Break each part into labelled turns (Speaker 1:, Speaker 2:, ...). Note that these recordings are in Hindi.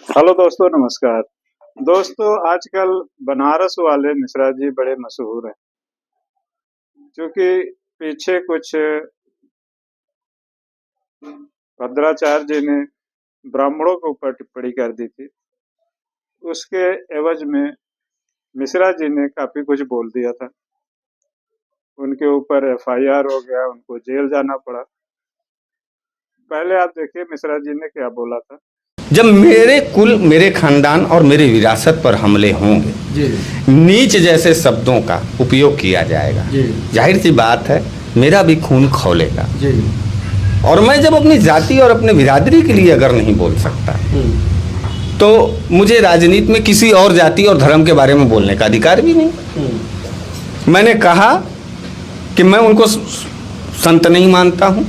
Speaker 1: हेलो दोस्तों, नमस्कार। दोस्तों, आजकल बनारस वाले मिश्रा जी बड़े मशहूर हैं, क्योंकि पीछे कुछ भद्राचार्य जी ने ब्राह्मणों के ऊपर टिप्पणी कर दी थी। उसके एवज में मिश्रा जी ने काफी कुछ बोल दिया था। उनके ऊपर एफआईआर हो गया, उनको जेल जाना पड़ा। पहले आप देखिए मिश्रा जी ने क्या बोला था।
Speaker 2: जब मेरे कुल, मेरे खानदान और मेरी विरासत पर हमले होंगे, नीच जैसे शब्दों का उपयोग किया जाएगा, जाहिर सी बात है मेरा भी खून खौलेगा। और मैं जब अपनी जाति और अपने बिरादरी के लिए अगर नहीं बोल सकता, तो मुझे राजनीति में किसी और जाति और धर्म के बारे में बोलने का अधिकार भी नहीं। मैंने कहा कि मैं उनको संत नहीं मानता हूं,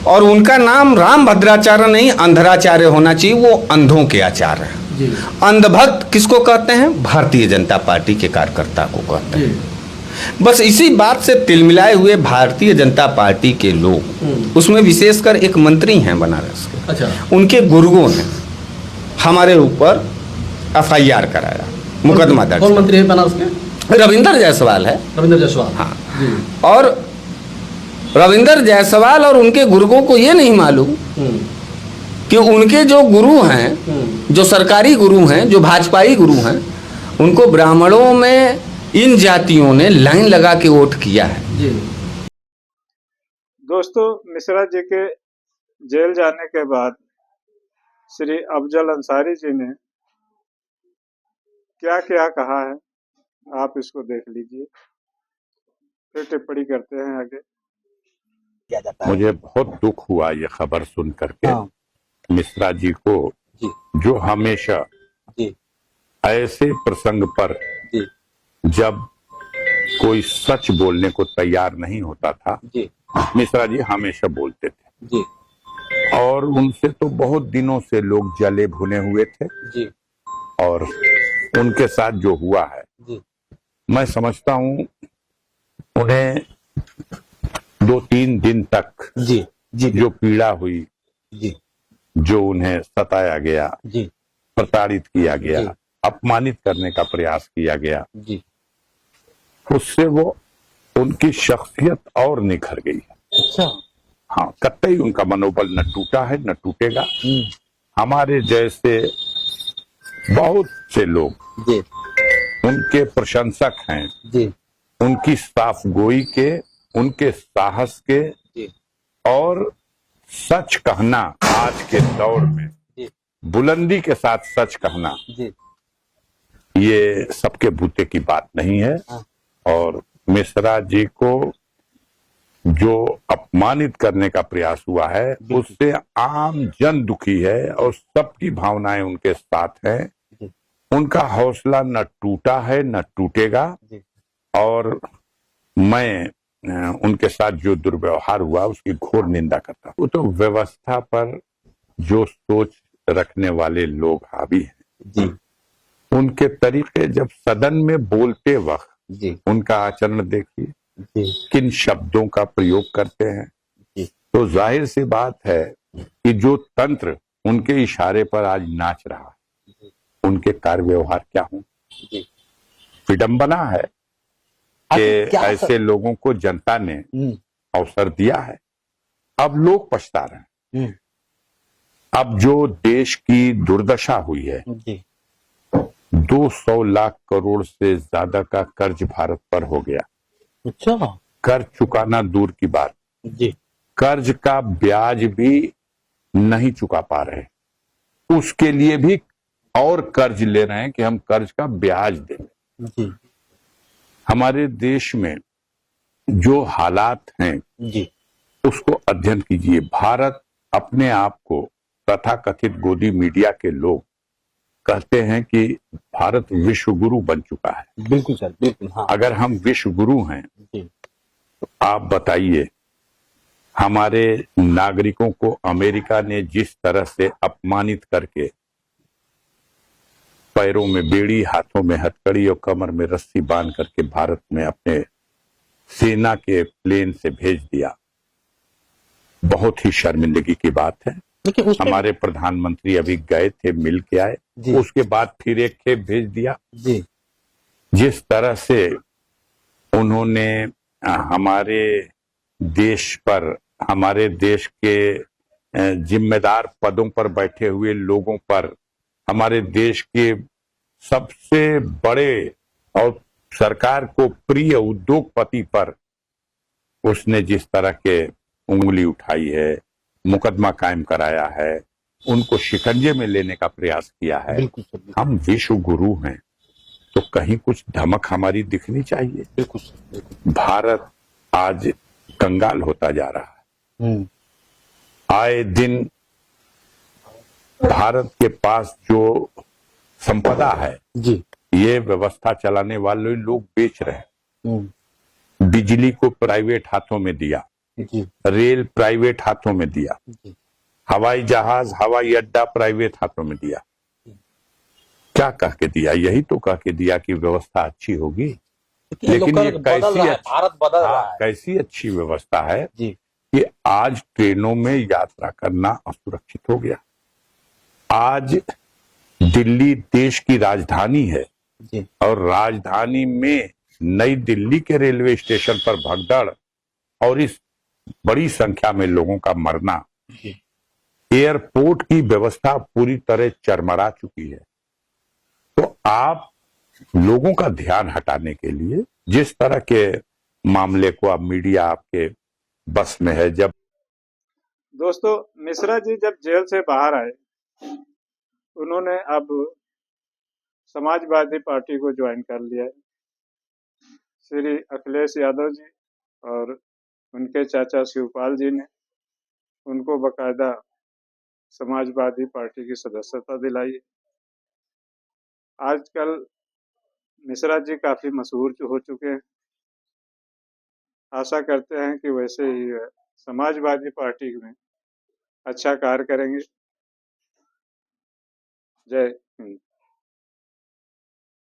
Speaker 2: और उनका नाम राम भद्राचार्य नहीं अंधराचार्य होना चाहिए। वो अंधों के आचार्य हैं। अंधभक्त किसको कहते हैं? भारतीय जनता पार्टी के कार्यकर्ता को कहते हैं। बस इसी बात से तिलमिलाए हुए भारतीय जनता पार्टी के लोग, उसमें विशेषकर एक मंत्री हैं बनारस के, अच्छा, उनके गुरुओं ने हमारे ऊपर एफआईआर कराया, मुकदमा दर्ज।
Speaker 3: कौन मंत्री है बनारस के?
Speaker 2: रविंदर जायसवाल है।
Speaker 3: रविंदर जायसवाल,
Speaker 2: हाँ। और रविंदर जायसवाल और उनके गुरुओं को ये नहीं मालूम कि उनके जो गुरु हैं, जो सरकारी गुरु हैं, जो भाजपाई गुरु हैं, उनको ब्राह्मणों में इन जातियों ने लाइन लगा के वोट किया है।
Speaker 3: जी।
Speaker 1: दोस्तों, मिश्रा जी के जेल जाने के बाद श्री अफजल अंसारी जी ने क्या क्या कहा है, आप इसको देख लीजिए, फिर टिप्पणी करते हैं आगे।
Speaker 4: मुझे बहुत दुख हुआ ये खबर सुन करके, मिश्रा जी को, जो हमेशा ऐसे प्रसंग पर जब कोई सच बोलने को तैयार नहीं होता था, मिश्रा जी हमेशा बोलते थे। और उनसे तो बहुत दिनों से लोग जले भुने हुए थे। और उनके साथ जो हुआ है, मैं समझता हूं उन्हें 2-3 दिन तक जो पीड़ा हुई, जो उन्हें सताया गया, प्रताड़ित किया गया, अपमानित करने का प्रयास किया गया, उससे वो उनकी शख्सियत और निखर गई है।
Speaker 3: अच्छा।
Speaker 4: हाँ, कतई उनका मनोबल न टूटा है, न टूटेगा। हमारे जैसे बहुत से लोग उनके प्रशंसक हैं, उनकी साफ गोई के, उनके साहस के, और सच कहना आज के दौर में, बुलंदी के साथ सच कहना, ये सबके बूते की बात नहीं है। और मिश्रा जी को जो अपमानित करने का प्रयास हुआ है, उससे आम जन दुखी है और सबकी भावनाएं उनके साथ हैं। उनका हौसला न टूटा है, न टूटेगा। और मैं उनके साथ जो दुर्व्यवहार हुआ उसकी घोर निंदा करता हूं। वो तो व्यवस्था पर जो सोच रखने वाले लोग हावी हैं, उनके तरीके, जब सदन में बोलते वक्त उनका आचरण देखिए, किन शब्दों का प्रयोग करते हैं, तो जाहिर सी बात है कि जो तंत्र उनके इशारे पर आज नाच रहा है, उनके कार्य व्यवहार क्या हों। विडंबना है कि ऐसे लोगों को जनता ने अवसर दिया है। अब लोग पछता रहे हैं। अब जो देश की दुर्दशा हुई है, 200 लाख करोड़ से ज्यादा का कर्ज भारत पर हो गया।
Speaker 3: अच्छा।
Speaker 4: कर्ज चुकाना दूर की बात, कर्ज का ब्याज भी नहीं चुका पा रहे, उसके लिए भी और कर्ज ले रहे हैं कि हम कर्ज का ब्याज दें। हमारे देश में जो हालात हैं, उसको अध्ययन कीजिए। भारत अपने आप को, तथाकथित गोदी मीडिया के लोग कहते हैं कि भारत विश्व गुरु बन चुका है।
Speaker 3: बिल्कुल सर, बिल्कुल। हाँ।
Speaker 4: अगर हम विश्व गुरु हैं, तो आप बताइए, हमारे नागरिकों को अमेरिका ने जिस तरह से अपमानित करके पैरों में बेड़ी, हाथों में हथकड़ी और कमर में रस्सी बांध करके भारत में अपने सेना के प्लेन से भेज दिया, बहुत ही शर्मिंदगी की बात है।
Speaker 3: देखिए उसमें
Speaker 4: हमारे प्रधानमंत्री अभी गए थे, मिल के आए,
Speaker 3: जी
Speaker 4: उसके बाद फिर एक खेप भेज दिया।
Speaker 3: जी
Speaker 4: जिस तरह से उन्होंने हमारे देश पर, हमारे देश के जिम्मेदार पदों पर बैठे हुए लोगों पर, हमारे देश के सबसे बड़े और सरकार को प्रिय उद्योगपति पर उसने जिस तरह के उंगली उठाई है, मुकदमा कायम कराया है, उनको शिकंजे में लेने का प्रयास किया है।
Speaker 3: बिल्कुल सर, बिल्कुल
Speaker 4: हम विश्व गुरु हैं, तो कहीं कुछ धमक हमारी दिखनी चाहिए।
Speaker 3: बिल्कुल सर, बिल्कुल।
Speaker 4: भारत आज कंगाल होता जा रहा है। आए दिन भारत के पास जो संपदा है,
Speaker 3: जी
Speaker 4: ये व्यवस्था चलाने वाले लोग बेच रहे हैं।
Speaker 3: हम्म,
Speaker 4: बिजली को प्राइवेट हाथों में दिया,
Speaker 3: जी
Speaker 4: रेल प्राइवेट हाथों में दिया,
Speaker 3: जी
Speaker 4: हवाई जहाज, हवाई अड्डा प्राइवेट हाथों में दिया। क्या कह के दिया? यही तो कह के दिया कि व्यवस्था अच्छी होगी। लेकिन ये कैसी
Speaker 3: भारत बदल रहा है।
Speaker 4: कैसी अच्छी व्यवस्था है
Speaker 3: जी
Speaker 4: कि आज ट्रेनों में यात्रा करना असुरक्षित हो गया। आज दिल्ली देश की राजधानी है
Speaker 3: जी
Speaker 4: और राजधानी में नई दिल्ली के रेलवे स्टेशन पर भगदड़ और इस बड़ी संख्या में लोगों का मरना,
Speaker 3: जी
Speaker 4: एयरपोर्ट की व्यवस्था पूरी तरह चरमरा चुकी है। तो आप लोगों का ध्यान हटाने के लिए जिस तरह के मामले को अब मीडिया आपके बस में है, जब
Speaker 1: दोस्तों, मिश्रा जी जब जेल से बाहर आए, उन्होंने अब समाजवादी पार्टी को ज्वाइन कर लिया है। श्री अखिलेश यादव जी और उनके चाचा शिवपाल जी ने उनको बकायदा समाजवादी पार्टी की सदस्यता दिलाई है। आजकल मिश्रा जी काफी मशहूर हो चुके हैं। आशा करते हैं कि वैसे ही वह समाजवादी पार्टी में अच्छा कार्य करेंगे। जय हिंद।